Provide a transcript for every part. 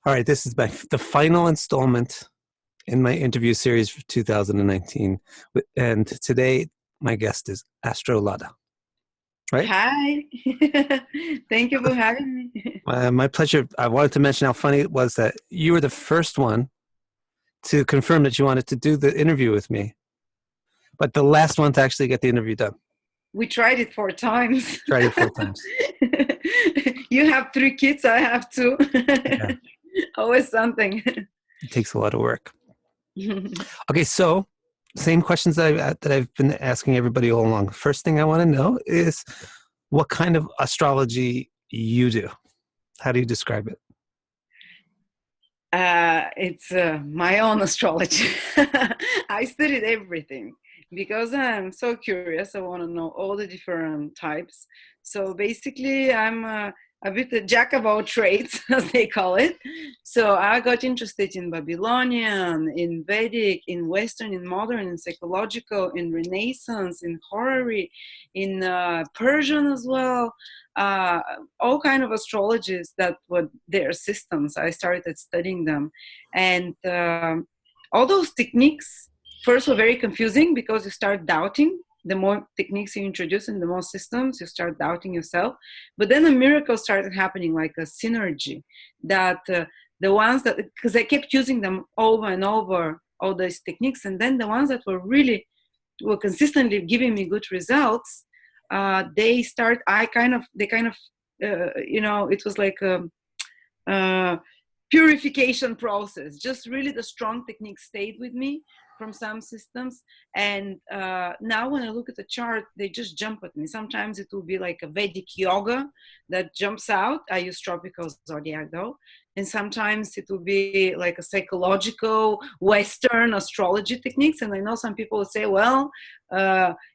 All right, this is the final installment in my interview series for 2019. And today, my guest is Lada, right? Hi. Thank you for having me. My pleasure. I wanted to mention how funny it was that you were the first one to confirm that you wanted to do the interview with me, but the last one to actually get the interview done. We tried it 4 times. Tried it 4 times. You have 3 kids, I have 2. Yeah, Always something. it takes a lot of work. Okay, so same questions that I've been asking everybody all along. First thing I want to know is what kind of astrology you do. How do you describe it? It's my own astrology. I studied everything because I'm so curious. I want to know all the different types. So basically, I'm a bit a jack of all trades, as they call it. So I got interested in Babylonian, in Vedic, in Western, in modern, in psychological, in Renaissance, in horary, in Persian as well. All kind of astrologies that were their systems. I started studying them, and all those techniques first were very confusing because you start doubting. The more techniques you introduce and the more systems, you start doubting yourself. But then a miracle started happening, like a synergy, that the ones that, because I kept using them over and over, all these techniques, and then the ones that were consistently giving me good results, it was like a purification process. Just really the strong technique stayed with me from some systems, and now when I look at the chart, they just jump at me. Sometimes it will be like a Vedic yoga that jumps out. I use tropical zodiac though. And sometimes it will be like a psychological Western astrology techniques. And I know some people will say, well,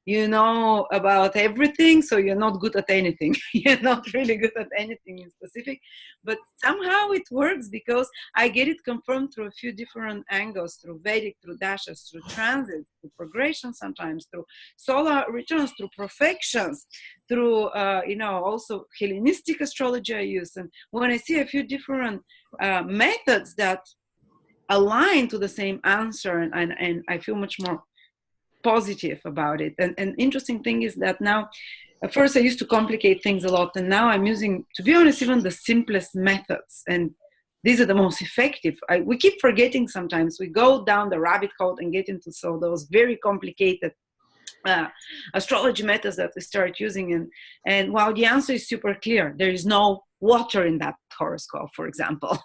you know about everything, so you're not good at anything. You're not really good at anything in specific. But somehow it works because I get it confirmed through a few different angles, through Vedic, through dashes, through transits, through progression sometimes, through solar returns, through perfections, through, also Hellenistic astrology I use. And when I see a few different methods that align to the same answer, and I feel much more positive about it. And interesting thing is that now, at first I used to complicate things a lot, and now I'm using, to be honest, even the simplest methods. And these are the most effective. We keep forgetting sometimes. We go down the rabbit hole and get into those very complicated astrology methods that we start using, and while the answer is super clear, there is no water in that horoscope, for example.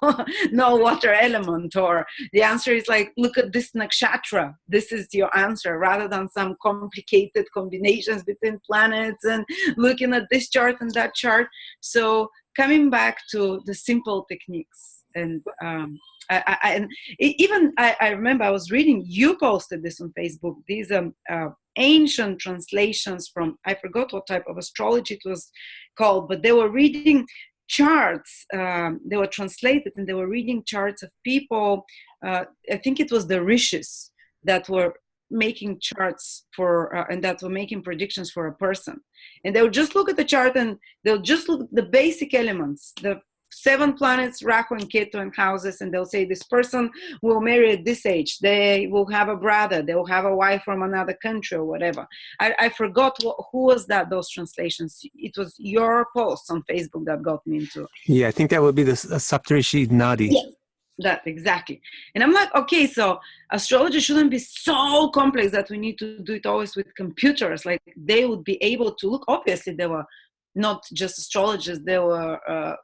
No water element, or the answer is like, look at this nakshatra, this is your answer, rather than some complicated combinations between planets and looking at this chart and that chart. So coming back to the simple techniques, and I remember I was reading, you posted this on Facebook, these ancient translations from, I forgot what type of astrology it was called, but they were reading charts, they were translated, and they were reading charts of people, I think it was the rishis that were making charts for, and that were making predictions for a person. And they would just look at the chart, and they'll just look at the basic elements, the 7 planets, Rahu and Ketu and houses, and they'll say this person will marry at this age, they will have a brother, they will have a wife from another country or whatever. I forgot who was that, those translations. It was your post on Facebook that got me into. Yeah, I think that would be the Saptarishi Nadi. Yeah, that exactly. And I'm like, okay, so astrology shouldn't be so complex that we need to do it always with computers. Like, they would be able to look, obviously they were not just astrologers, they were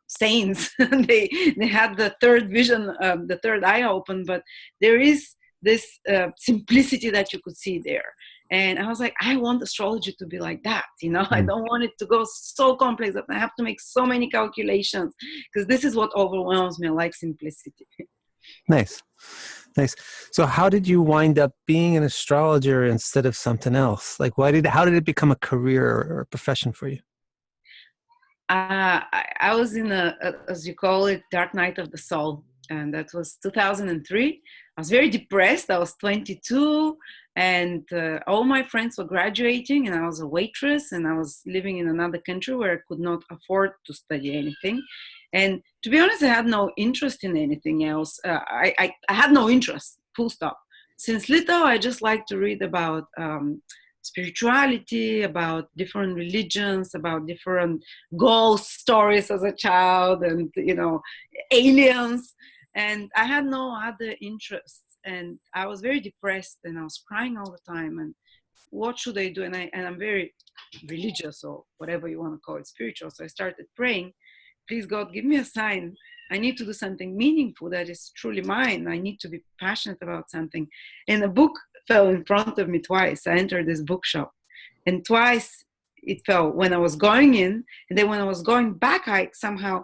saints. they had the third vision, the third eye open, but there is this simplicity that you could see there. And I was like, I want astrology to be like that, I don't want it to go so complex that I have to make so many calculations, because this is what overwhelms me. I like simplicity. Nice. So how did you wind up being an astrologer instead of something else? Like, how did it become a career or a profession for you? I was in as you call it, dark night of the soul. And that was 2003. I was very depressed. I was 22, and all my friends were graduating, and I was a waitress, and I was living in another country where I could not afford to study anything. And to be honest, I had no interest in anything else. I had no interest, full stop. Since little, I just like to read about spirituality, about different religions, about different ghost stories as a child, and, you know, aliens. And I had no other interests. And I was very depressed, and I was crying all the time. And what should I do? And I'm very religious, or whatever you want to call it, spiritual. So I started praying, please God, give me a sign. I need to do something meaningful that is truly mine. I need to be passionate about something. And a book fell in front of me twice. I entered this bookshop, and twice it fell when I was going in. And then when I was going back, I somehow,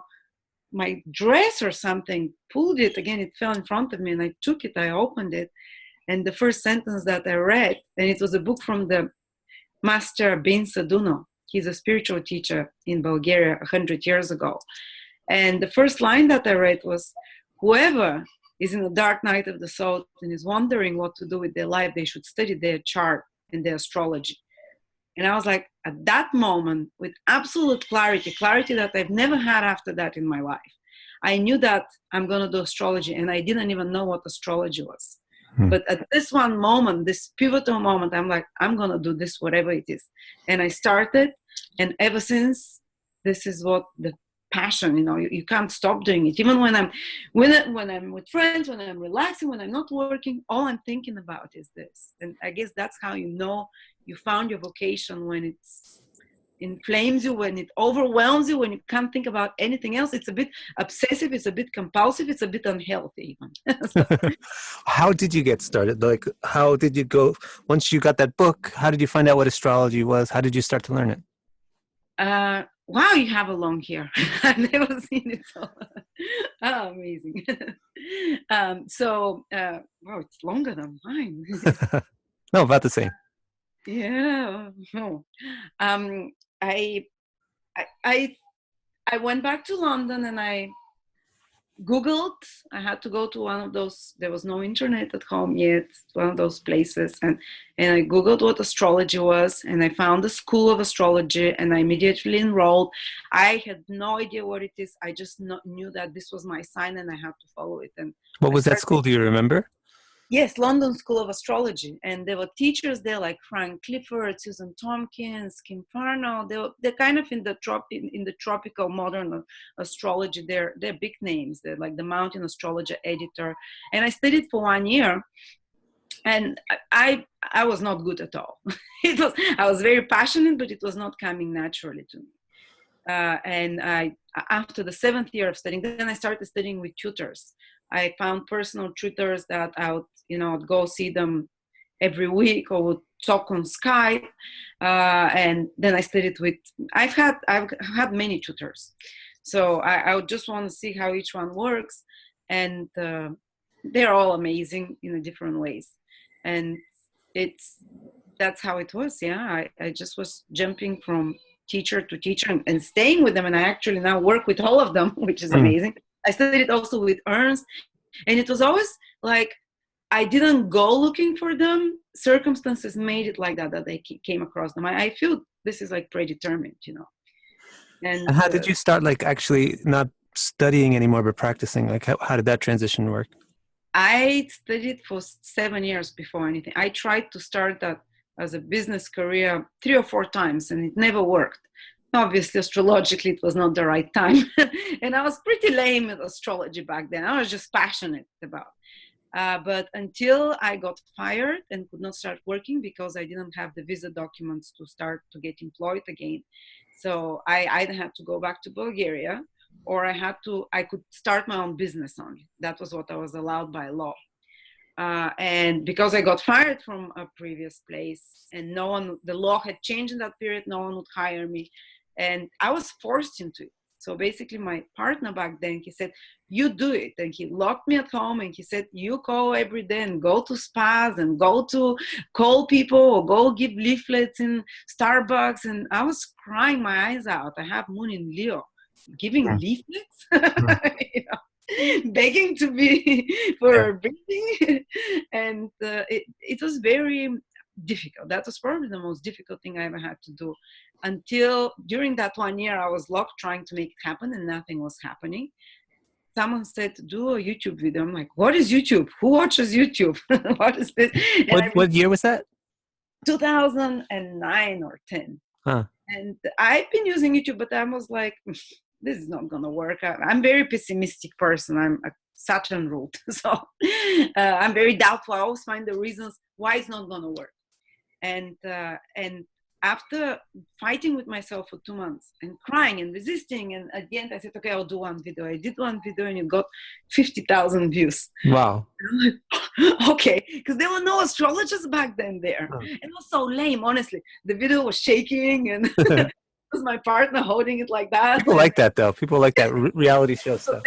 my dress or something pulled it again. It fell in front of me, and I took it, I opened it. And the first sentence that I read, and it was a book from the master Bin Saduno. He's a spiritual teacher in Bulgaria 100 years ago. And the first line that I read was, whoever is in the dark night of the soul and is wondering what to do with their life, they should study their chart and their astrology. And I was like, at that moment, with absolute clarity that I've never had after that in my life, I knew that I'm going to do astrology, and I didn't even know what astrology was. But at this one moment, this pivotal moment, I'm like, I'm going to do this, whatever it is. And I started, and ever since, this is what the passion, you know, you can't stop doing it. Even when I'm with friends, when I'm relaxing, when I'm not working, all I'm thinking about is this. And I guess that's how you know you found your vocation, when it's inflames you, when it overwhelms you, when you can't think about anything else. It's a bit obsessive, it's a bit compulsive, it's a bit unhealthy even. So. How did you get started? Like, how did you go, once you got that book, how did you find out what astrology was? How did you start to learn it? Wow, you have a long hair. I've never seen it so. Oh, amazing. Wow, it's longer than mine. No, about the same. Yeah. Oh. I went back to London, and I Googled. I had to go to one of those, there was no internet at home yet, one of those places, and I Googled what astrology was, and I found the school of astrology, and I immediately enrolled. I had no idea what it is. I just knew that this was my sign, and I had to follow it. And what was that school? Do you remember? Yes, London School of Astrology, and there were teachers there like Frank Clifford, Susan Tompkins, Kim Farnell. They're kind of in the tropical modern astrology. They're big names. They're like the Mountain Astrologer editor. And I studied for 1 year, and I was not good at all. I was very passionate, but it was not coming naturally to me. And after the 7th year of studying, then I started studying with tutors. I found personal tutors that I would, go see them every week, or would talk on Skype. And then I studied with, I've had many tutors. So I would just want to see how each one works. And they're all amazing in different ways. And that's how it was. Yeah. I just was jumping from teacher to teacher and staying with them. And I actually now work with all of them, which is amazing. I studied also with Ernst, and it was always like, I didn't go looking for them. Circumstances made it like that they came across them. I feel this is like predetermined, And how did you start, like, actually not studying anymore, but practicing? Like, how did that transition work? I studied for 7 years before anything. I tried to start that as a business career 3 or 4 times, and it never worked. Obviously, astrologically, it was not the right time. And I was pretty lame at astrology back then. I was just passionate about it. But until I got fired and could not start working because I didn't have the visa documents to start to get employed again. So I either had to go back to Bulgaria, or I could start my own business only. That was what I was allowed by law. And because I got fired from a previous place, and the law had changed in that period, no one would hire me. And I was forced into it. So basically my partner back then, he said, you do it. And he locked me at home, and he said, you go every day and go to spas and go to call people or go give leaflets in Starbucks. And I was crying my eyes out. I have Moon in Leo, giving leaflets, begging to be for breathing. And it was very difficult. That was probably the most difficult thing I ever had to do. Until during that 1 year, I was locked trying to make it happen and nothing was happening. Someone said, do a YouTube video. I'm like, what is YouTube? Who watches YouTube? What is this? What year was that? 2009 or 10. Huh. And I've been using YouTube, but I was like, this is not going to work. I'm a very pessimistic person. I'm a Saturn ruled. So I'm very doubtful. I always find the reasons why it's not going to work. And after fighting with myself for 2 months and crying and resisting, and at the end I said, okay, I'll do one video. I did one video and it got 50,000 views. Wow. I'm like, okay, because there were no astrologers back then there. Oh. It was so lame, honestly. The video was shaking and it was my partner holding it like that. People like that though. People like that reality show stuff.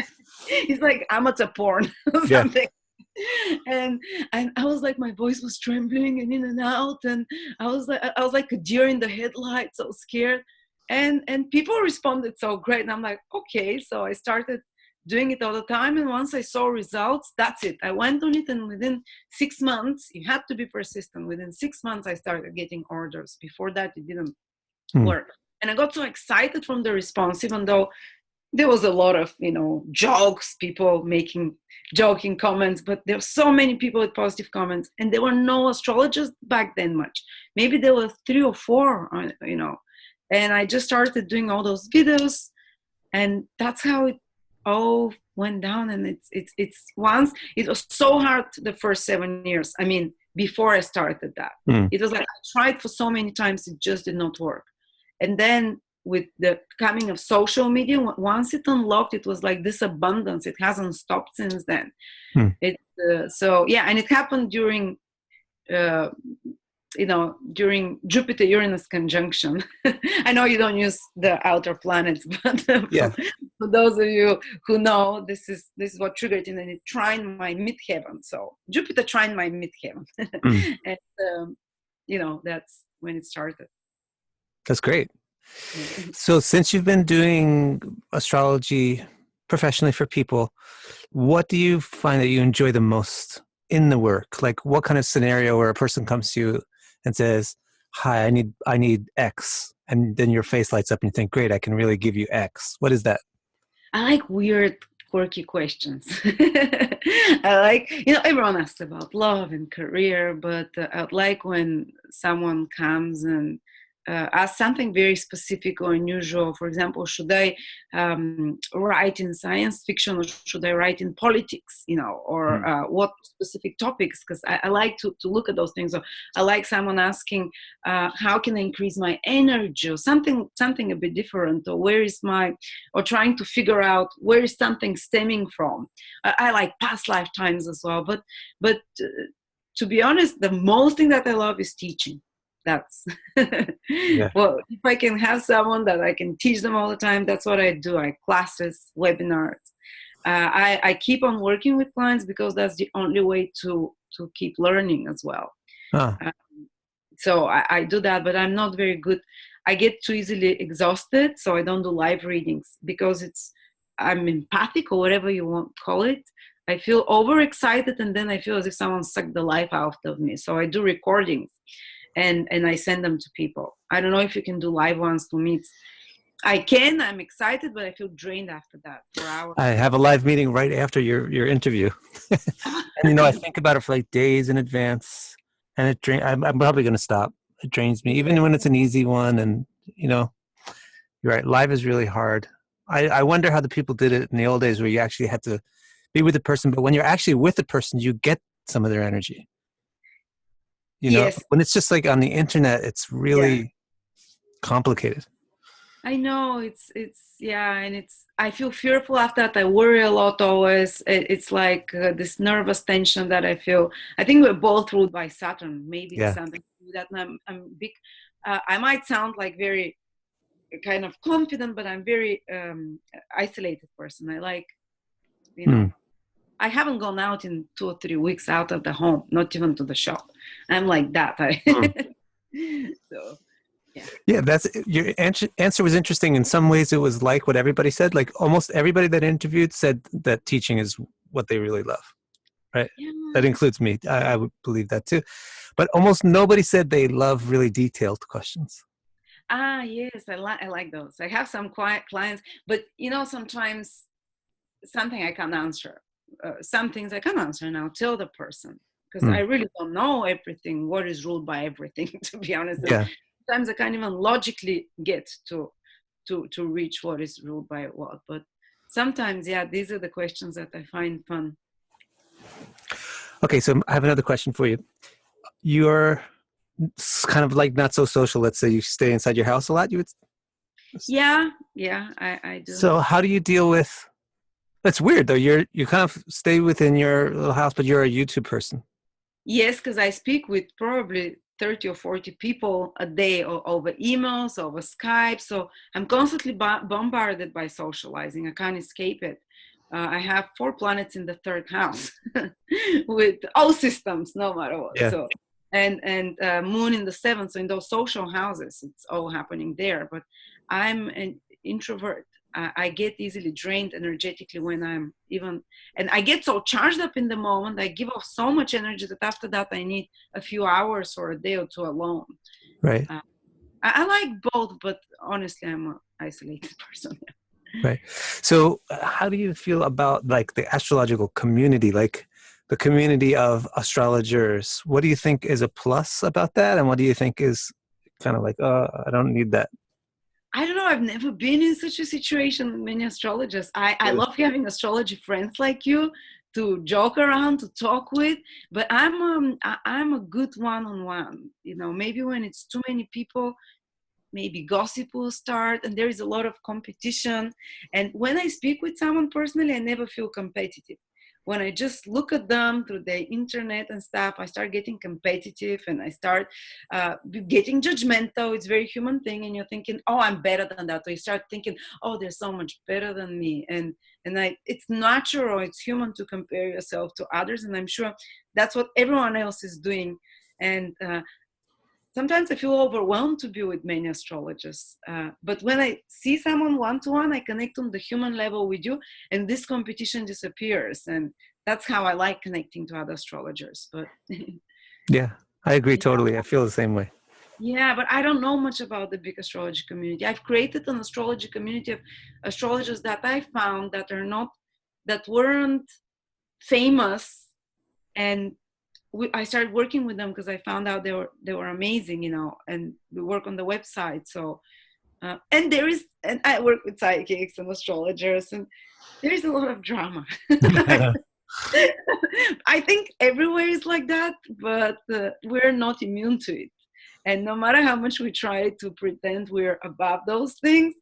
It's like amateur porn or something. And I was like, my voice was trembling and in and out, and I was like a deer in the headlights, so scared. And people responded so great, and I'm like, okay. So I started doing it all the time, and once I saw results, that's it. I went on it, and within 6 months, you had to be persistent. Within 6 months, I started getting orders. Before that, it didn't work. And I got so excited from the response, even though there was a lot of, jokes, people making joking comments, but there were so many people with positive comments, and there were no astrologers back then much. Maybe there were 3 or 4, and I just started doing all those videos, and that's how it all went down. And it's once, it was so hard the first 7 years. I mean, before I started that, it was like I tried for so many times, it just did not work. And then with the coming of social media, once it unlocked, it was like this abundance. It hasn't stopped since then. So yeah, and it happened during during Jupiter-Uranus conjunction. I know you don't use the outer planets, but for those of you who know, this is what triggered it, and it trined my midheaven. So Jupiter trined my midheaven, and that's when it started. That's great. So since you've been doing astrology professionally for people, what do you find that you enjoy the most in the work? Like, what kind of scenario where a person comes to you and says, hi, I need X, and then your face lights up and you think, great, I can really give you X. What is that? I like weird, quirky questions. I like, everyone asks about love and career, but I'd like when someone comes and ask something very specific or unusual. For example, should I write in science fiction, or should I write in politics, or what specific topics? Because I like to look at those things. Or I like someone asking, how can I increase my energy, or something a bit different, or trying to figure out where is something stemming from. I like past lifetimes as well. But to be honest, the most thing that I love is teaching. That's well, if I can have someone that I can teach them all the time, that's what I do. I classes, webinars. I keep on working with clients because that's the only way to keep learning as well. So I do that, but I'm not very good. I get too easily exhausted, so I don't do live readings because I'm empathic, or whatever you want to call it. I feel overexcited, and then I feel as if someone sucked the life out of me. So I do recordings. And I send them to people. I don't know if you can do live ones. For me, I'm excited, but I feel drained after that for hours. I have a live meeting right after your interview. And I think about it for like days in advance, and I'm probably going to stop. It drains me, even when it's an easy one. And you're right, live is really hard. I wonder how the people did it in the old days, where you actually had to be with the person, but when you're actually with the person, you get some of their energy. Yes. When it's just like on the internet, it's really complicated. I know and I feel fearful after that. I worry a lot always. It's like this nervous tension that I feel. I think we're both ruled by Saturn. Maybe it's something to do that. And I'm big. I might sound like very kind of confident, but I'm very isolated person. I like, I haven't gone out in 2 or 3 weeks out of the home, not even to the shop. I'm like that. So, yeah. Yeah, that's your answer was interesting. In some ways, it was like what everybody said. Like almost everybody that interviewed said that teaching is what they really love. Right? Yeah. That includes me. I would believe that too. But almost nobody said they love really detailed questions. Yes, I like those. I have some quiet clients, but sometimes something I can't answer. Some things I can't answer, and I'll tell the person because I really don't know everything. What is ruled by everything, to be honest. And Yeah. sometimes I can't even logically get to reach what is ruled by what. But sometimes, yeah, these are the questions that I find fun. Okay, so I have another question for you. You're kind of like not so social. Let's say you stay inside your house a lot. Yeah, I do. So how do you deal with? That's weird though. You kind of stay within your little house, but you're a YouTube person. Yes, because I speak with probably 30 or 40 people a day over emails, over Skype. So I'm constantly bombarded by socializing. I can't escape it. I have 4 planets in the 3rd house with all systems, no matter what. Yeah. So, and Moon in the 7th. So in those social houses, it's all happening there. But I'm an introvert. I get easily drained energetically when and I get so charged up in the moment. I give off so much energy that after that I need a few hours or a day or two alone. Right. I like both, but honestly, I'm an isolated person. Right. So how do you feel about like the astrological community, like the community of astrologers? What do you think is a plus about that? And what do you think is kind of like, I don't need that? I don't know. I've never been in such a situation with many astrologers. I love having astrology friends like you to joke around, to talk with, but I'm a good one-on-one. Maybe when it's too many people, maybe gossip will start and there is a lot of competition. And when I speak with someone personally, I never feel competitive. When I just look at them through the internet and stuff, I start getting competitive and I start getting judgmental. It's a very human thing. And you're thinking, oh, I'm better than that. Or you start thinking, oh, they're so much better than me. And it's natural, it's human to compare yourself to others. And I'm sure that's what everyone else is doing. And sometimes I feel overwhelmed to be with many astrologers. But when I see someone one-to-one, I connect on the human level with you, and this competition disappears. And that's how I like connecting to other astrologers. But yeah, I agree totally. I feel the same way. Yeah, but I don't know much about the big astrology community. I've created an astrology community of astrologers that I found that weren't famous, and I started working with them because I found out they were amazing, and we work on the website. So, and I work with psychics and astrologers, and there is a lot of drama. I think everywhere is like that, but we're not immune to it. And no matter how much we try to pretend we're above those things,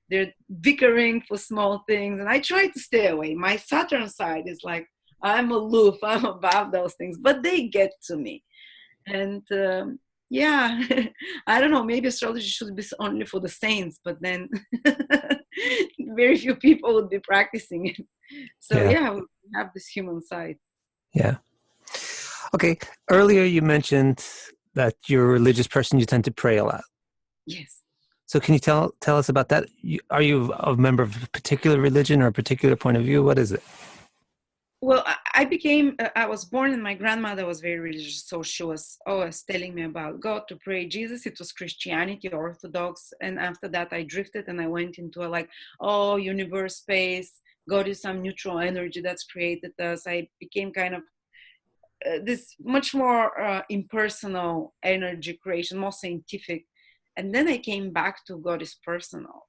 they're bickering for small things, and I try to stay away. My Saturn side is like, I'm aloof, I'm above those things, but they get to me. And yeah, I don't know, maybe astrology should be only for the saints, but then very few people would be practicing it. So yeah, we have this human side. Yeah. Okay. Earlier you mentioned that you're a religious person, you tend to pray a lot. Yes. So can you tell us about that? Are you a member of a particular religion or a particular point of view? What is it? Well, I was born and my grandmother was very religious. So she was always telling me about God, to pray Jesus. It was Christianity, Orthodox. And after that, I drifted and I went into universe, space. God is some neutral energy that's created us. I became kind of this much more impersonal energy creation, more scientific. And then I came back to God is personal.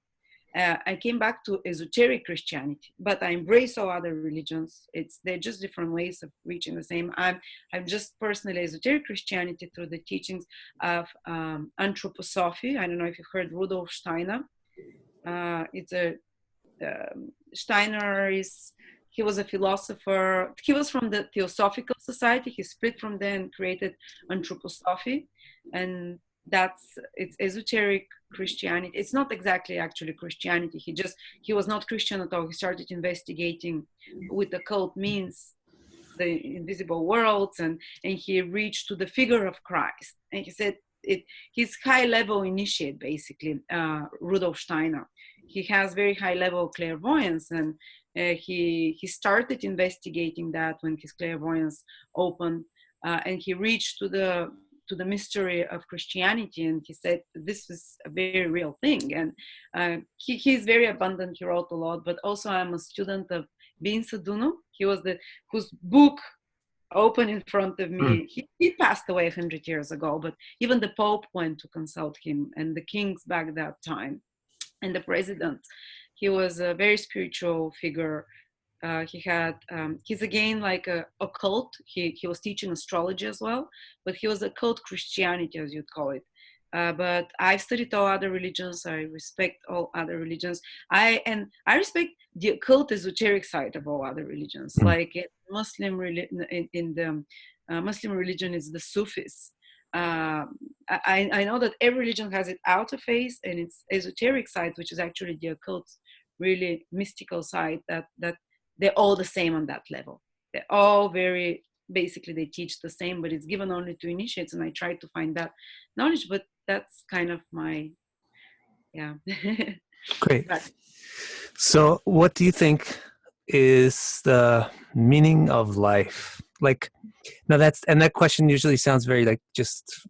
I came back to esoteric Christianity, but I embrace all other religions. They're just different ways of reaching the same. I'm just personally esoteric Christianity through the teachings of anthroposophy. I don't know if you've heard Rudolf Steiner. He was a philosopher. He was from the Theosophical Society. He split from there and created anthroposophy, and it's esoteric Christianity. It's not exactly actually Christianity. He was not Christian at all. He started investigating with occult means the invisible worlds, and he reached to the figure of Christ. And he said he's high level initiate, basically, Rudolf Steiner. He has very high level clairvoyance, and he started investigating that when his clairvoyance opened. and he reached to the mystery of Christianity, and he said this is a very real thing. And he's very abundant. He wrote a lot, but also I'm a student of Bin Saduno. He was whose book open in front of Mm. me. He passed away 100 years ago, but even the Pope went to consult him, and the kings back that time, and the president. He was a very spiritual figure. He's again like a occult. He was teaching astrology as well, but he was occult Christianity, as you'd call it. But I studied all other religions. I respect all other religions. I respect the occult esoteric side of all other religions. Mm. Like in the Muslim religion is the Sufis. I know that every religion has its outer face and its esoteric side, which is actually the occult, really mystical side. That they're all the same on that level. They're all very basically they teach the same, but it's given only to initiates. And I try to find that knowledge, but that's kind of my Great. But, So, what do you think is the meaning of life? Like, now that question usually sounds very like just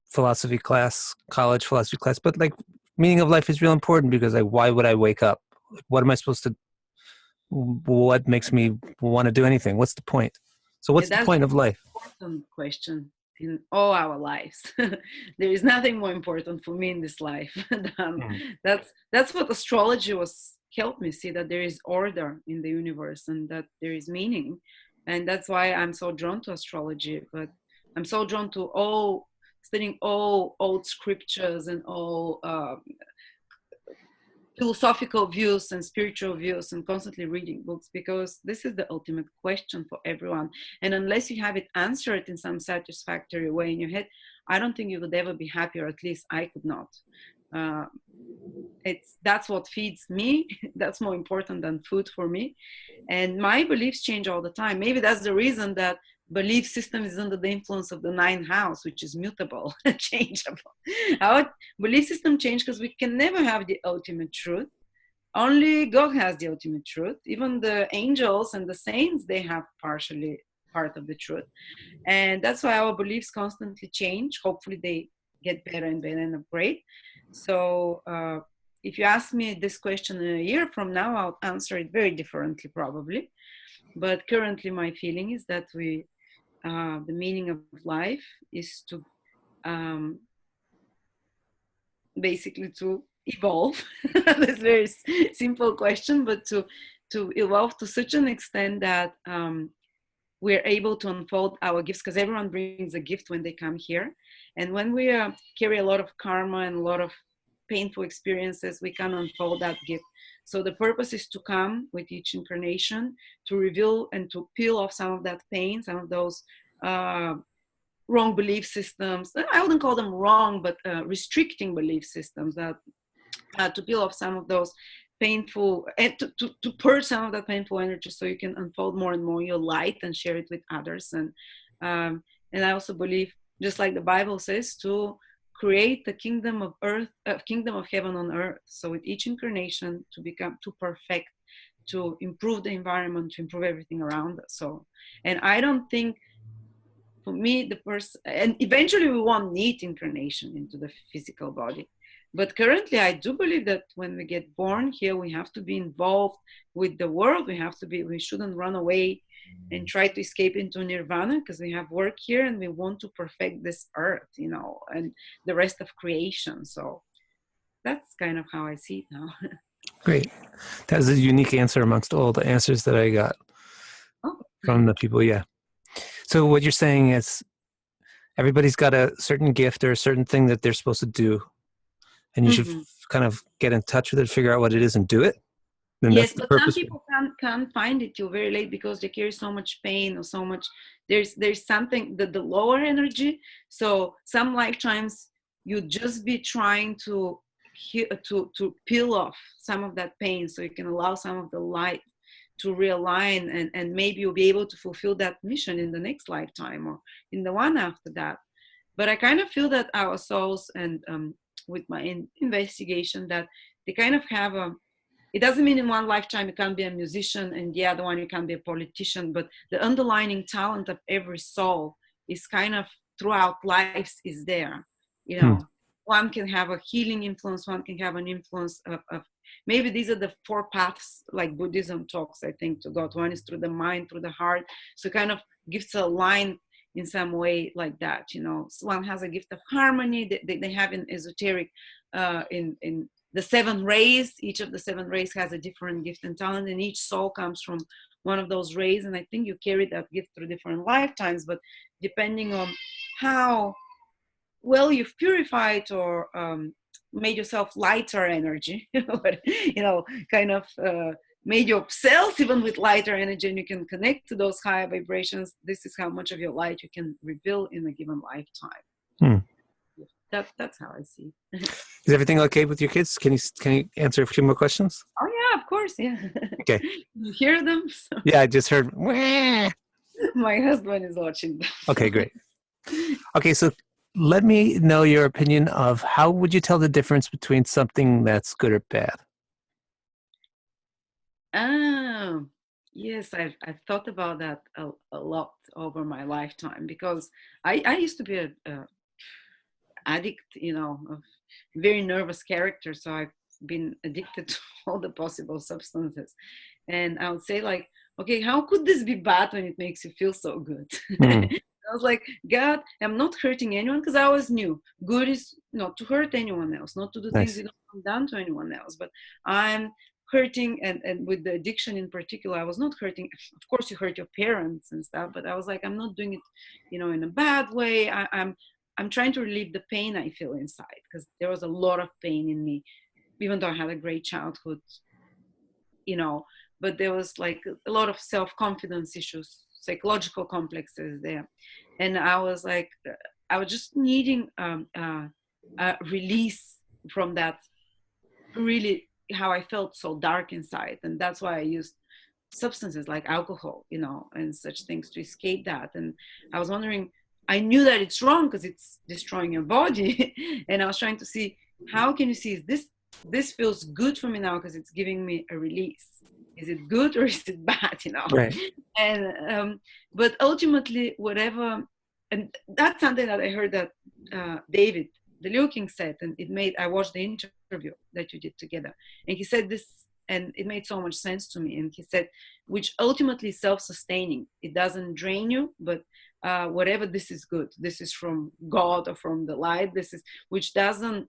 philosophy class, college philosophy class, but like meaning of life is real important because like, why would I wake up? What am I supposed to? What makes me want to do anything? What's the point? So, what's the point of life? Important question in all our lives. There is nothing more important for me in this life than that's what astrology was helped me see, that there is order in the universe and that there is meaning. And that's why I'm so drawn to astrology. But I'm so drawn to studying all old scriptures and all philosophical views and spiritual views, and constantly reading books, because this is the ultimate question for everyone. And unless you have it answered in some satisfactory way in your head, I don't think you would ever be happy, or at least I could not. That's what feeds me. That's more important than food for me. And my beliefs change all the time. Maybe that's the reason that belief system is under the influence of the ninth house, which is mutable, changeable. Our belief system changes because we can never have the ultimate truth. Only God has the ultimate truth. Even the angels and the saints, they have partially part of the truth. And that's why our beliefs constantly change. Hopefully they get better and better and upgrade. So if you ask me this question in a year from now, I'll answer it very differently probably. But currently my feeling is that the meaning of life is to basically to evolve. That's a very simple question, but to evolve to such an extent that we're able to unfold our gifts, because everyone brings a gift when they come here. And when we carry a lot of karma and a lot of painful experiences, we can unfold that gift. So the purpose is to come with each incarnation to reveal and to peel off some of that pain, some of those wrong belief systems. I wouldn't call them wrong, but restricting belief systems, that to peel off some of those painful, and to purge some of that painful energy, so you can unfold more and more your light and share it with others. And I also believe, just like the Bible says, to create the kingdom of earth, kingdom of heaven on earth. So with each incarnation, to perfect, to improve the environment, to improve everything around us. So, and I don't think, for me, the person, and eventually we won't need incarnation into the physical body. But currently, I do believe that when we get born here, we have to be involved with the world. We shouldn't run away and try to escape into nirvana, because we have work here and we want to perfect this earth, and the rest of creation. So that's kind of how I see it now. Great. That was a unique answer amongst all the answers that I got from the people. Yeah. So what you're saying is everybody's got a certain gift or a certain thing that they're supposed to do. And you should kind of get in touch with it, figure out what it is and do it. And yes, but some people can't find it till very late because they carry so much pain or so much. There's something, the lower energy. So some lifetimes you just be trying to peel off some of that pain, so you can allow some of the light to realign, and maybe you'll be able to fulfill that mission in the next lifetime or in the one after that. But I kind of feel that our souls, and with my investigation, that they kind of have it doesn't mean in one lifetime you can't be a musician and the other one you can't be a politician, but the underlying talent of every soul is kind of throughout lives is there. You Hmm. know, one can have a healing influence, one can have an influence of maybe these are the four paths like Buddhism talks, I think, to God. One is through the mind, through the heart. So kind of gifts are aligned in some way like that. You know, so one has a gift of harmony. They have in esoteric, in the 7 rays. Each of the 7 rays has a different gift and talent, and each soul comes from one of those rays. And I think you carry that gift through different lifetimes, but depending on how well you've purified or made yourself lighter energy, but, you know, kind of made yourself even with lighter energy, and you can connect to those higher vibrations. This is how much of your light you can reveal in a given lifetime. Hmm. That's how I see. Is everything okay with your kids? Can you answer a few more questions? Oh yeah, of course, yeah. Okay. You hear them? So Yeah, I just heard. Wah! my husband is watching them. So. Okay, great. Okay, so let me know your opinion of how would you tell the difference between something that's good or bad? Yes, I've thought about that a lot over my lifetime, because I used to be a addict, you know, of very nervous character. So I've been addicted to all the possible substances. And I would say like, okay, how could this be bad when it makes you feel so good? Mm, I was like, God, I'm not hurting anyone, because I always knew good is not to hurt anyone else, not to do things nice. you don't want done to anyone else. But I'm hurting, and with the addiction in particular, I was not hurting. Of course, you hurt your parents and stuff, but I was like, I'm not doing it, you know, in a bad way. I'm trying to relieve the pain I feel inside, because there was a lot of pain in me, even though I had a great childhood, you know, but there was like a lot of self-confidence issues, psychological complexes there. And I was like, I was just needing a release from that, really how I felt so dark inside. And that's why I used substances like alcohol, you know, and such things to escape that. And I was wondering, I knew that it's wrong because it's destroying your body. And I was trying to see, how can you see, is this feels good for me now because it's giving me a release. Is it good or is it bad, you know? Right. And but ultimately, whatever, and that's something that I heard that David, the Liu King, said, and I watched the interview that you did together, and he said this, and it made so much sense to me. And he said, which ultimately is self-sustaining. It doesn't drain you, but whatever, this is good. This is from God or from the light. This is, which doesn't,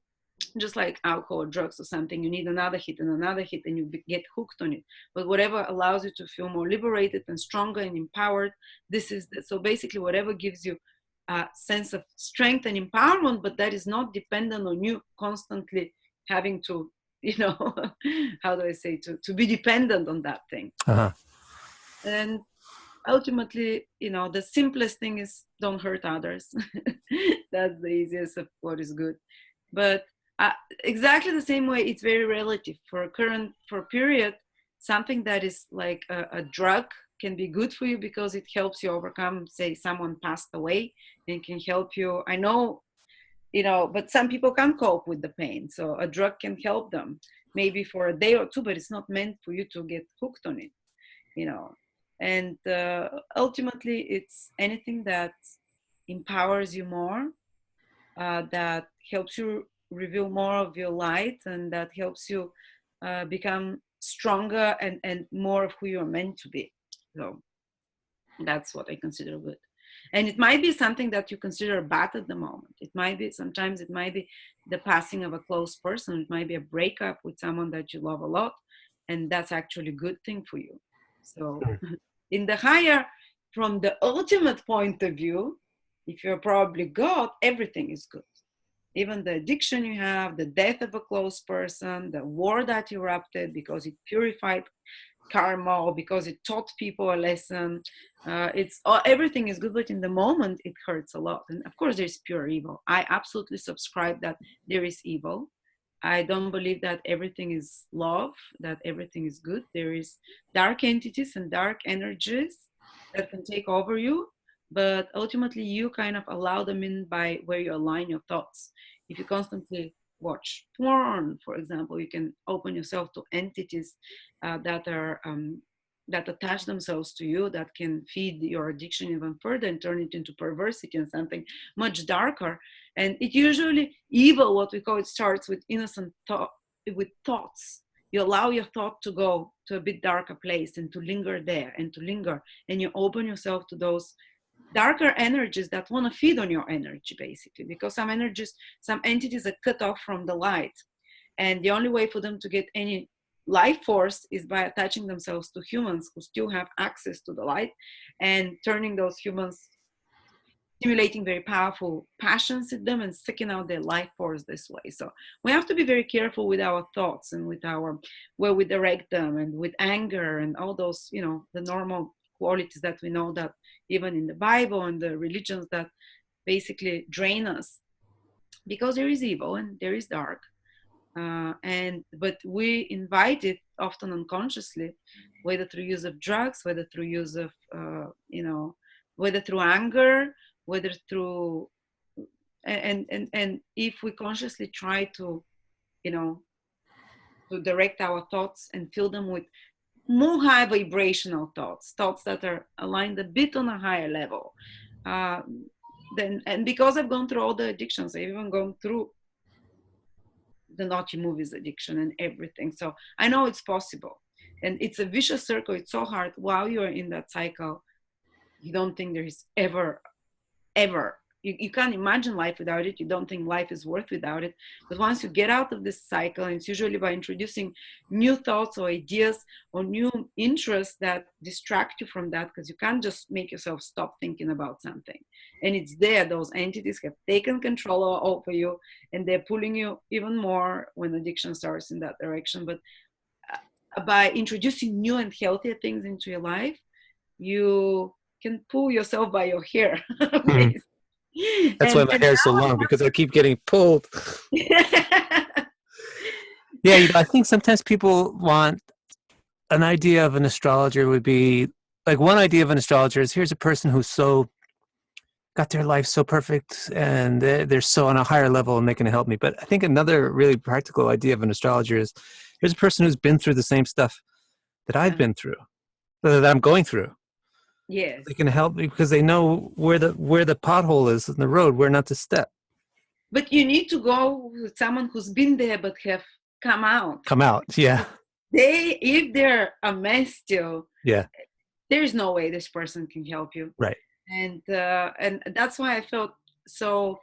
just like alcohol or drugs or something, you need another hit and another hit and you get hooked on it. But whatever allows you to feel more liberated and stronger and empowered, this is, so basically whatever gives you a sense of strength and empowerment, but that is not dependent on you constantly having to, you know, how do I say, to be dependent on that thing. Uh-huh. And ultimately, you know, the simplest thing is don't hurt others. That's the easiest of what is good. But exactly the same way, it's very relative. For a period, something that is like a drug can be good for you because it helps you overcome, say, someone passed away, and can help you. I know, you know, but some people can't cope with the pain, so a drug can help them maybe for a day or two, but it's not meant for you to get hooked on it, you know. And ultimately, it's anything that empowers you more, that helps you reveal more of your light, and that helps you become stronger and more of who you're meant to be. So that's what I consider good. And it might be something that you consider bad at the moment. It might be, sometimes it might be the passing of a close person. It might be a breakup with someone that you love a lot, and that's actually a good thing for you. So in the higher, from the ultimate point of view, if you're probably God, everything is good. Even the addiction you have, the death of a close person, the war that erupted because it purified karma or because it taught people a lesson, everything is good, but in the moment it hurts a lot. And of course there's pure evil. I absolutely subscribe that there is evil. I don't believe that everything is love, that everything is good. There is dark entities and dark energies that can take over you, but ultimately you kind of allow them in by where you align your thoughts. If you constantly watch porn, for example, you can open yourself to entities that are that attach themselves to you, that can feed your addiction even further and turn it into perversity and something much darker. And it usually, evil, what we call it, starts with innocent thought, with thoughts. You allow your thought to go to a bit darker place and to linger there and to linger, and you open yourself to those darker energies that want to feed on your energy, basically, because some energies, some entities are cut off from the light, and the only way for them to get any life force is by attaching themselves to humans who still have access to the light, and turning those humans, stimulating very powerful passions in them and sucking out their life force this way. So we have to be very careful with our thoughts and with our, where we direct them, and with anger and all those, you know, the normal qualities that we know that even in the Bible and the religions that basically drain us, because there is evil and there is dark. But we invite it often unconsciously, whether through use of drugs, whether through use of, whether through anger, whether through, and if we consciously try to, to direct our thoughts and fill them with more high vibrational thoughts that are aligned a bit on a higher level. And because I've gone through all the addictions, I've even gone through the naughty movies addiction and everything. So I know it's possible. And it's a vicious circle. It's so hard. While you're in that cycle, you don't think there is ever, you can't imagine life without it. You don't think life is worth without it. But once you get out of this cycle, and it's usually by introducing new thoughts or ideas or new interests that distract you from that, because you can't just make yourself stop thinking about something. And it's there, those entities have taken control over you, and they're pulling you even more when addiction starts in that direction. But by introducing new and healthier things into your life, you can pull yourself by your hair. That's why my hair is so long, because I keep getting pulled. Yeah, I think sometimes people want an idea of an astrologer would be like, one idea of an astrologer is, here's a person who's so got their life so perfect and they're so on a higher level and they can help me. But I think another really practical idea of an astrologer is, here's a person who's been through the same stuff that I've been through, that I'm going through. Yes. They can help me because they know where the pothole is in the road, where not to step. But you need to go with someone who's been there but have come out. Yeah. If they're a mess still, yeah, there's no way this person can help you. Right. And that's why I felt so,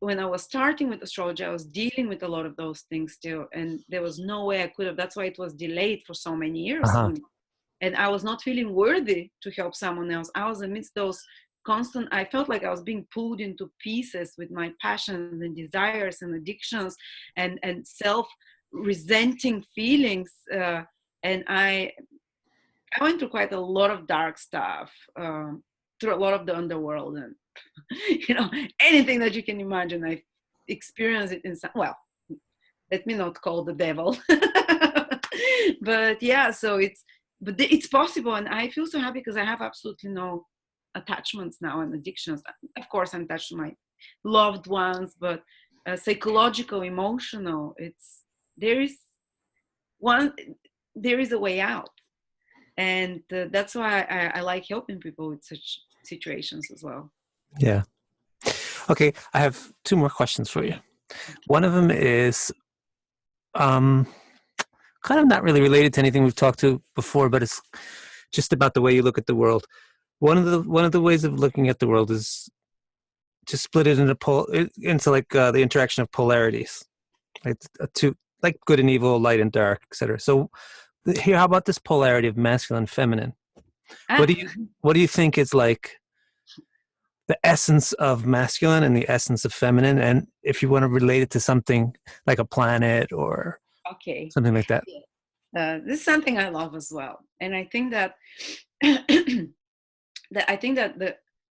when I was starting with astrology, I was dealing with a lot of those things still, and there was no way I could have. That's why it was delayed for so many years. And I was not feeling worthy to help someone else. I was amidst those constant, I felt like I was being pulled into pieces with my passions and desires and addictions and self-resenting feelings. And I went through quite a lot of dark stuff, through a lot of the underworld, and anything that you can imagine. I experienced it in some, well, let me not call the devil. But yeah, so it's possible, and I feel so happy because I have absolutely no attachments now and addictions. Of course, I'm attached to my loved ones, but psychological, emotional, there is a way out, and that's why I like helping people with such situations as well. Yeah. Okay, I have two more questions for you. One of them is kind of not really related to anything we've talked to before, but it's just about the way you look at the world. One of the ways of looking at the world is to split it into like the interaction of polarities, like good and evil, light and dark, etc. So here, how about this polarity of masculine and feminine? What do you think is like the essence of masculine and the essence of feminine? And if you want to relate it to something like a planet or something like that. This is something I love as well. And I think that the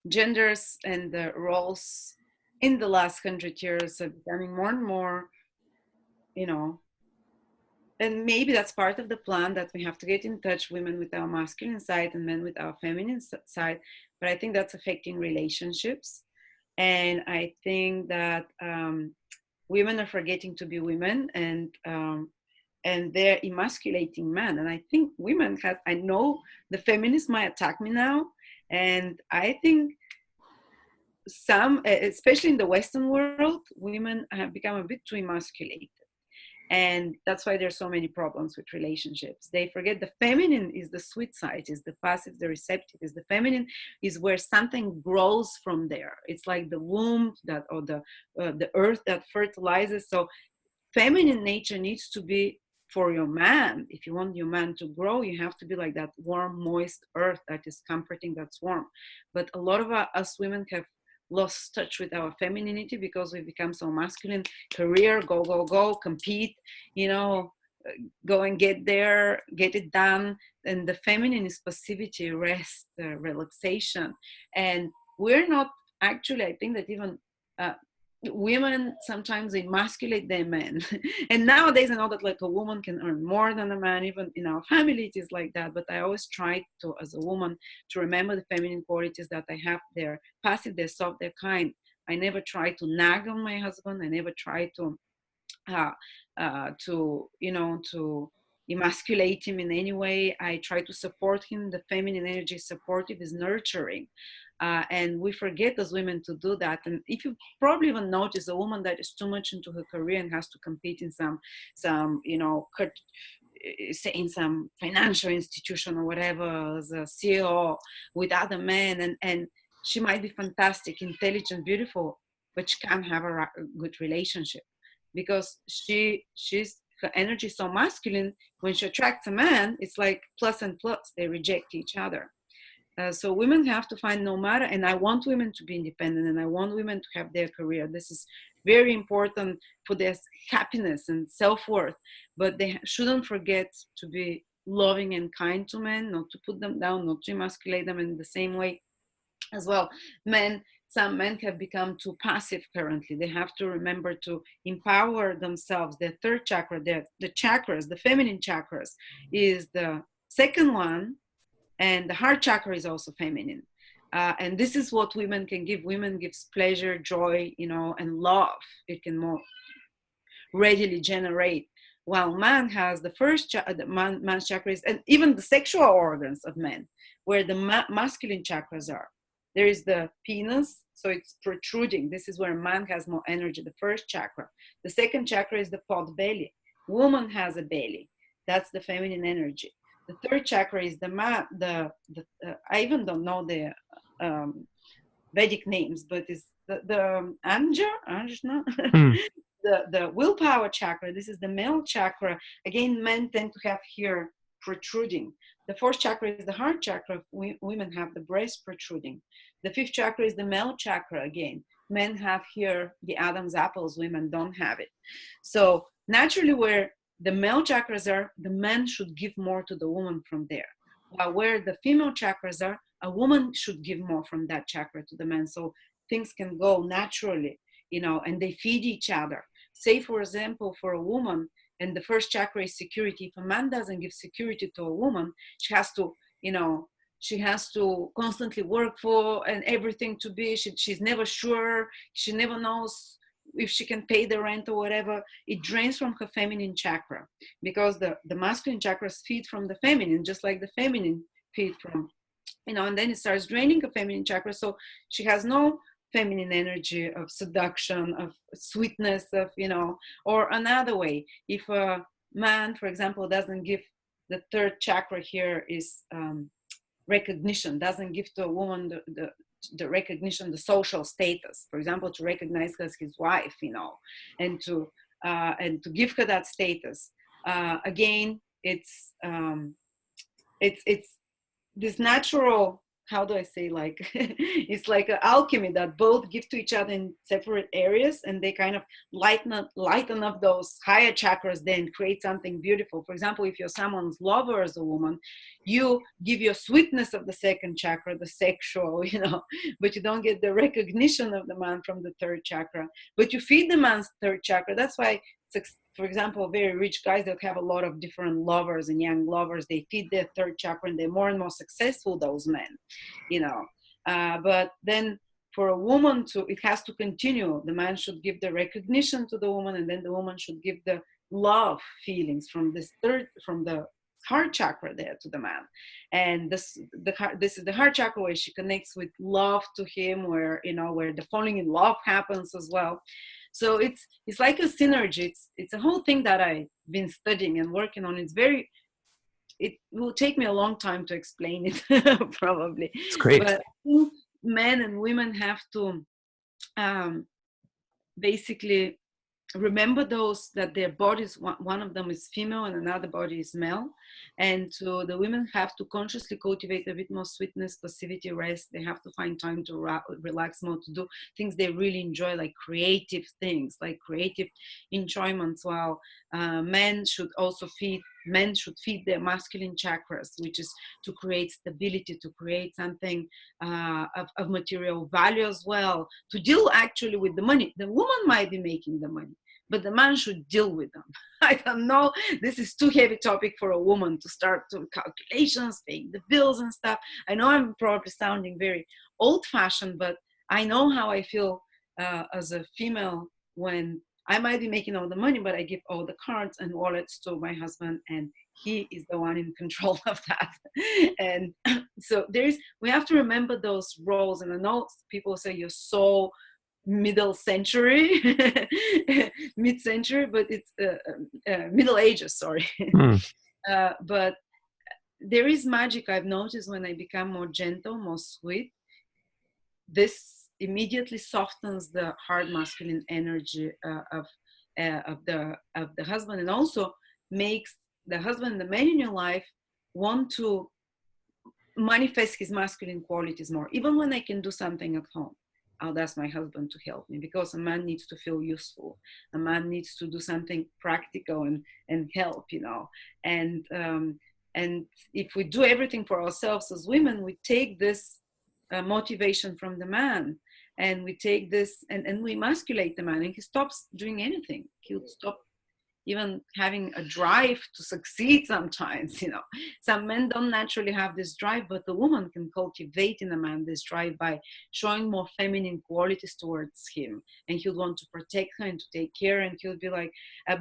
genders and the roles in the last 100 years are becoming more and more, and maybe that's part of the plan, that we have to get in touch, women with our masculine side and men with our feminine side. But I think that's affecting relationships. And I think that women are forgetting to be women, and and they're emasculating men. And I think women have, I know the feminists might attack me now, and I think some, especially in the Western world, women have become a bit too emasculated. And that's why there's so many problems with relationships. They forget the feminine is the sweet side, is the passive, the receptive. Is the feminine is where something grows from there. It's like the womb that, or the earth that fertilizes. So feminine nature needs to be for your man. If you want your man to grow, you have to be like that warm, moist earth that is comforting, that's warm. But a lot of us women have lost touch with our femininity because we become so masculine. Career, go, go, go, compete, go and get there, get it done. And the feminine is passivity, rest, relaxation. And we're not actually, I think that even women sometimes emasculate their men. And nowadays I know that like a woman can earn more than a man. Even in our family it is like that, but I always try to, as a woman, to remember the feminine qualities that I have. They're passive, they're soft, they're kind. I never try to nag on my husband. I never try to emasculate him in any way. I try to support him. The feminine energy is supportive, is nurturing. And we forget as women to do that. And if you probably even notice a woman that is too much into her career and has to compete in say in some financial institution or whatever, as a CEO with other men, and she might be fantastic, intelligent, beautiful, but she can't have a good relationship because her energy is so masculine. When she attracts a man, it's like plus and plus, they reject each other. So women have to find, no matter, and I want women to be independent, and I want women to have their career. This is very important for their happiness and self-worth, but they shouldn't forget to be loving and kind to men, not to put them down, not to emasculate them. In the same way as well, some men have become too passive currently. They have to remember to empower themselves. Their third chakra, the chakras, the feminine chakras, is the second one. And the heart chakra is also feminine. And this is what women can give. Women gives pleasure, joy, and love. It can more readily generate. While man has the first man's chakra is, and even the sexual organs of men, where the masculine chakras are. There is the penis, so it's protruding. This is where man has more energy, the first chakra. The second chakra is the pot belly. Woman has a belly. That's the feminine energy. The third chakra is I even don't know the Vedic names, but it's the Anjna, the willpower chakra. This is the male chakra. Again, men tend to have here protruding. The fourth chakra is the heart chakra. Women have the breast protruding. The fifth chakra is the male chakra. Again, men have here the Adam's apples. Women don't have it. So naturally, where the male chakras are, the man should give more to the woman from there. While where the female chakras are, a woman should give more from that chakra to the man. So things can go naturally, and they feed each other. Say, for example, for a woman, and the first chakra is security. If a man doesn't give security to a woman, she has to constantly work for and everything to be, she's never sure, she never knows if she can pay the rent or whatever. It drains from her feminine chakra, because the masculine chakras feed from the feminine, just like the feminine feed from, and then it starts draining her feminine chakra. So she has no feminine energy of seduction, of sweetness, of, or another way. If a man, for example, doesn't give, the third chakra here is recognition, doesn't give to a woman the recognition, the social status, for example, to recognize her as his wife, and to give her that status. Again, it's this natural, how do I say, like, it's like an alchemy that both give to each other in separate areas, and they kind of lighten up those higher chakras, then create something beautiful. For example, if you're someone's lover as a woman, you give your sweetness of the second chakra, the sexual, but you don't get the recognition of the man from the third chakra, but you feed the man's third chakra. That's why, for example, very rich guys that have a lot of different lovers and young lovers, they feed their third chakra and they're more and more successful, those men, but then for a woman it has to continue. The man should give the recognition to the woman, and then the woman should give the love feelings from from the heart chakra there to the man. And this is the heart chakra where she connects with love to him, where, you know, where the falling in love happens as well. So it's like a synergy. It's a whole thing that I've been studying and working on. It will take me a long time to explain it probably, It's great. but I think men and women have to basically remember those, that their bodies, one of them is female and another body is male, and so the women have to consciously cultivate a bit more sweetness, passivity, rest. They have to find time to relax more, to do things they really enjoy, like creative things, like creative enjoyments, while men should feed their masculine chakras, which is to create stability, to create something of material value as well, to deal actually with the money. The woman might be making the money, but the man should deal with them. I don't know, this is too heavy topic for a woman to start to calculations, paying the bills and stuff. I know I'm probably sounding very old-fashioned, but I know how I feel as a female when I might be making all the money, but I give all the cards and wallets to my husband, and he is the one in control of that. And so we have to remember those roles. And I know people say you're so middle century, mid-century, but it's Middle Ages, sorry. But there is magic I've noticed when I become more gentle, more sweet. This immediately softens the hard masculine energy of the husband, and also makes the husband, the man in your life, want to manifest his masculine qualities more. Even when I can do something at home, I'll ask my husband to help me, because a man needs to feel useful. A man needs to do something practical and help, you know. And if we do everything for ourselves as women, we take this motivation from the man, and we take this and we emasculate the man, and he stops doing anything. He'll stop even having a drive to succeed sometimes, you know. Some men don't naturally have this drive, but the woman can cultivate in a man this drive by showing more feminine qualities towards him, and he'll want to protect her and to take care, and he'll be like,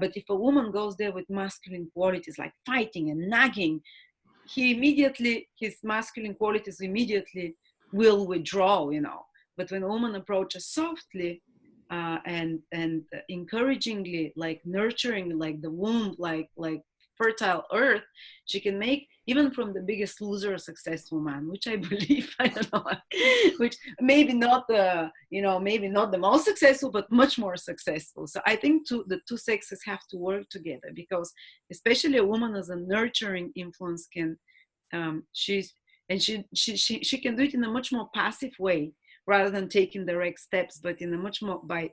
but if a woman goes there with masculine qualities like fighting and nagging, his masculine qualities immediately will withdraw, you know. But when a woman approaches softly and encouragingly, like nurturing, like the womb, like fertile earth, she can make even from the biggest loser a successful man, which I believe, I don't know, which maybe not the most successful, but much more successful. So I think the two sexes have to work together, because especially a woman as a nurturing influence can she can do it in a much more passive way, rather than taking direct steps, but in a much more by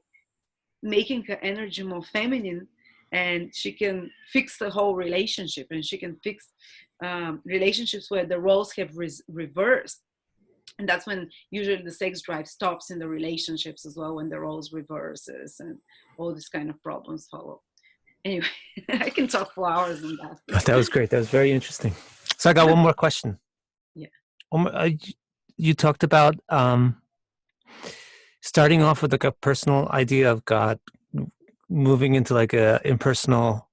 making her energy more feminine, and she can fix the whole relationship, and she can fix relationships where the roles have reversed. And that's when usually the sex drive stops in the relationships as well, when the roles reverses and all these kind of problems follow. Anyway, I can talk for hours on that. But that was great. That was very interesting. So I got one more question. Yeah. You talked about starting off with like a personal idea of God, moving into like a impersonal,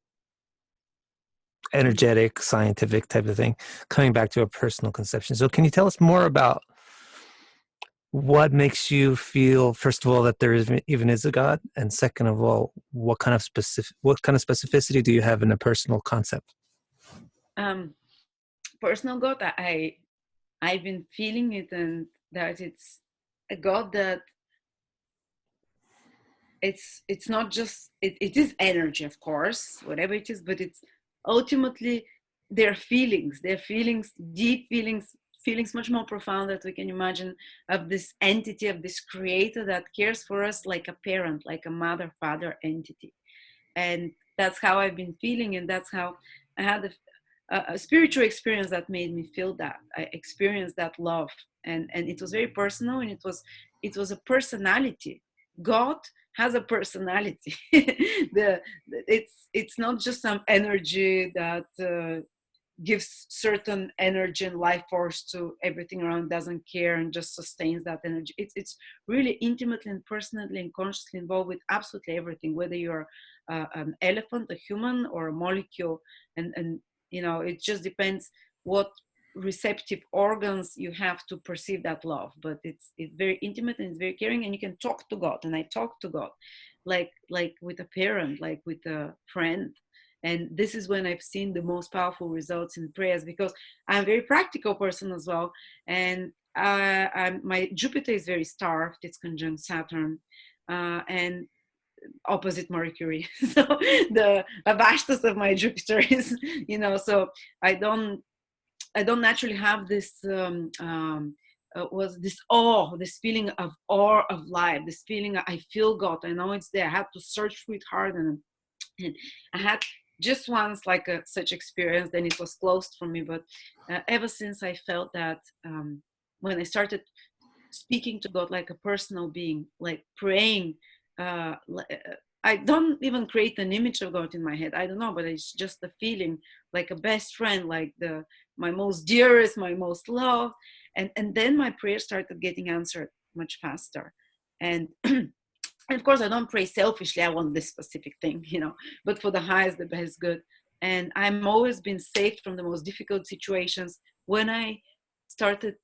energetic, scientific type of thing, coming back to a personal conception. So can you tell us more about what makes you feel, first of all, that there even is a God, and second of all, what kind of specificity do you have in a personal concept? Personal God, I've been feeling it, and that it's a God that it's not just it is energy, of course, whatever it is, but it's ultimately their feelings, deep feelings much more profound that we can imagine, of this entity, of this creator that cares for us like a parent, like a mother father entity. And that's how I've been feeling, and that's how I had a spiritual experience that made me feel that. I experienced that love, and it was very personal, and it was a personality. God has a personality. It's not just some energy that gives certain energy and life force to everything around, doesn't care, and just sustains that energy. It's really intimately and personally and consciously involved with absolutely everything, whether you're an elephant, a human, or a molecule. And it just depends what receptive organs you have to perceive that love. But it's very intimate and it's very caring, and you can talk to God. And I talk to God like with a parent, like with a friend. And this is when I've seen the most powerful results in prayers, because I'm a very practical person as well. And my Jupiter is very starved. It's conjunct Saturn, and opposite Mercury. So the Avastas of my Jupiter is, so I don't naturally have this was this awe, this feeling of awe of life, this feeling I feel God. I know it's there. I had to search for it hard, and I had just once like such experience. Then it was closed for me. But ever since I felt that, when I started speaking to God like a personal being, like praying, I don't even create an image of God in my head. I don't know, but it's just a feeling, like a best friend, like my most dearest, my most loved. And then my prayers started getting answered much faster. And and of course, I don't pray selfishly. I want this specific thing, but for the highest, the best good. And I'm always been saved from the most difficult situations when I started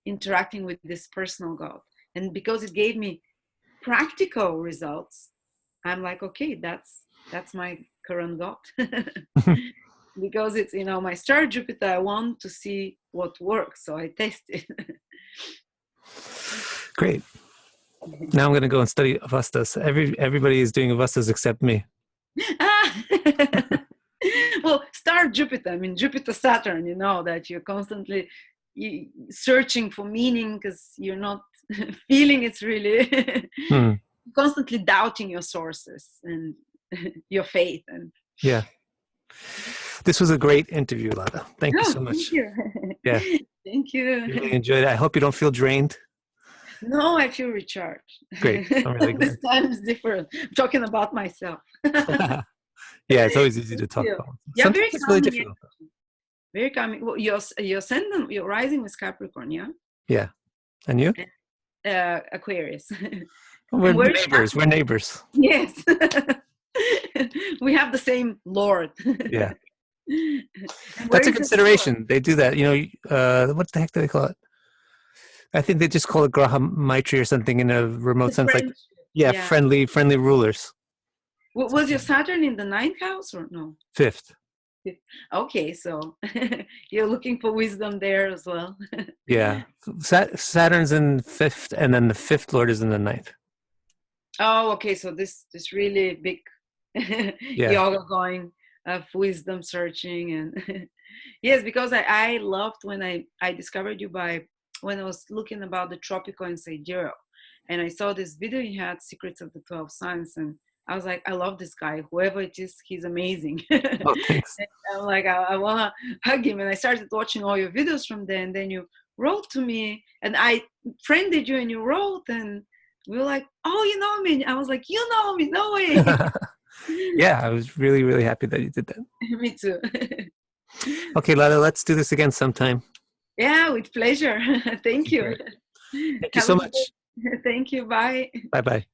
interacting with this personal God. And because it gave me practical results, I'm like, okay, that's my current God. Because it's, my star Jupiter, I want to see what works. So I test it. Great. Now I'm going to go and study Avastas. Everybody is doing Avastas except me. Well, star Jupiter, Jupiter Saturn, that you're constantly searching for meaning because you're not feeling it's really constantly doubting your sources and your faith. And yeah, this was a great interview, Lada. Thank you so much. Thank you. Yeah, thank you. Really enjoyed it. I hope you don't feel drained. No, I feel recharged. Great. I'm really glad. This time is different. I'm talking about myself. Yeah, it's always easy to talk about. Yeah, Sometimes very it's really difficult. Very calming. Well, your ascendant, your rising was Capricorn, yeah? Yeah. And you? Aquarius. We're neighbors. We're neighbors. Yes. We have the same Lord. Yeah. That's a consideration. They do that. What the heck do they call it? I think they just call it Graha Maitri or something in a remote sense. Like, friendly rulers. Was your Saturn in the 9th house or no? 5th. Okay, so you're looking for wisdom there as well. Yeah. Saturn's in 5th, and then the 5th Lord is in the 9th. Oh, okay. So this really big yoga going of wisdom searching. And yes, because I loved when I discovered you when I was looking about the tropical and sidereal, and I saw this video you had, Secrets of the 12 Signs, and I was like, I love this guy, whoever it is, he's amazing. Oh, thanks. I'm like, I want to hug him. And I started watching all your videos from there, and then you wrote to me, and I friended you, and you wrote, and we were like, oh, you know me. I was like, you know me, no way. Yeah, I was really, really happy that you did that. Me too. Okay, Lada, let's do this again sometime. Yeah, with pleasure. Thank you. Thank you so much. Thank you. Bye. Bye-bye.